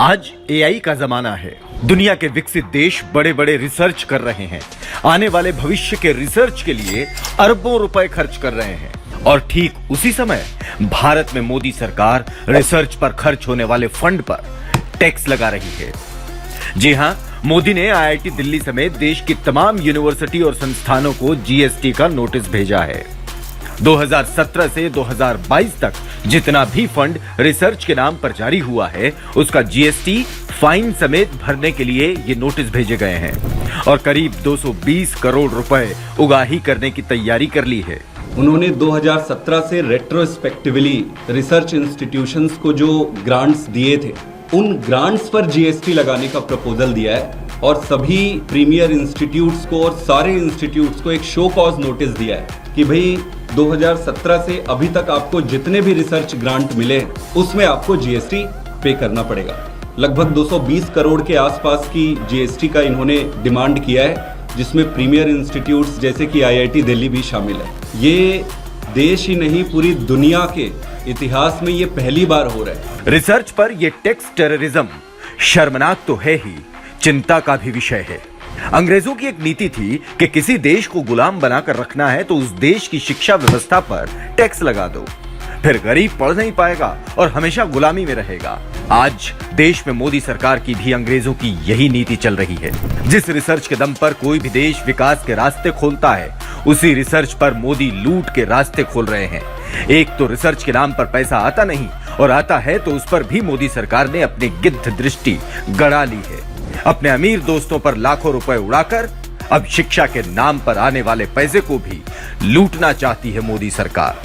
आज एआई का जमाना है। दुनिया के विकसित देश बड़े बड़े रिसर्च कर रहे हैं। आने वाले भविष्य के रिसर्च के लिए अरबों रुपए खर्च कर रहे हैं। और ठीक उसी समय भारत में मोदी सरकार रिसर्च पर खर्च होने वाले फंड पर टैक्स लगा रही है। जी हां, मोदी ने आईआईटी दिल्ली समेत देश की तमाम यूनिवर्सिटी और संस्थानों को जीएसटी का नोटिस भेजा है। 2017 से 2022 तक जितना भी फंड रिसर्च के नाम पर जारी हुआ है, उसका जीएसटी फाइन समेत भरने के लिए ये नोटिस भेजे गए हैं और करीब 220 करोड़ रुपए उगाही करने की तैयारी कर ली है। उन्होंने 2017 से रेट्रोस्पेक्टिवली रिसर्च इंस्टीट्यूशंस को जो ग्रांट्स दिए थे, उन ग्रांट्स पर जीएसटी लगाने का प्रपोजल दिया है और सभी प्रीमियर इंस्टीट्यूट्स को और सारे इंस्टीट्यूट्स को एक शो कॉज नोटिस दिया है कि भाई 2017 से अभी तक आपको जितने भी रिसर्च ग्रांट मिले उसमें आपको जीएसटी पे करना पड़ेगा। लगभग 220 करोड़ के आसपास की जीएसटी का इन्होंने डिमांड किया है, जिसमें प्रीमियर इंस्टीट्यूट्स जैसे कि आईआईटी दिल्ली भी शामिल है। ये देश ही नहीं, पूरी दुनिया के इतिहास में ये पहली बार हो रहा है। रिसर्च पर यह टैक्स टेररिज्म शर्मनाक तो है ही, चिंता का भी विषय है। अंग्रेजों की एक नीति थी कि किसी देश को गुलाम बनाकर रखना है तो उस देश की शिक्षा व्यवस्था पर टैक्स लगा दो, फिर गरीब पढ़ नहीं पाएगा और हमेशा गुलामी में रहेगा। आज देश में मोदी सरकार की भी अंग्रेजों की यही नीति चल रही है। जिस रिसर्च के दम पर कोई भी देश विकास के रास्ते खोलता है, उसी रिसर्च पर मोदी लूट के रास्ते खोल रहे हैं। एक तो रिसर्च के नाम पर पैसा आता नहीं, और आता है तो उस पर भी मोदी सरकार ने अपनी गिद्ध दृष्टि गड़ा ली है। अपने अमीर दोस्तों पर लाखों रुपए उड़ाकर अब शिक्षा के नाम पर आने वाले पैसे को भी लूटना चाहती है मोदी सरकार।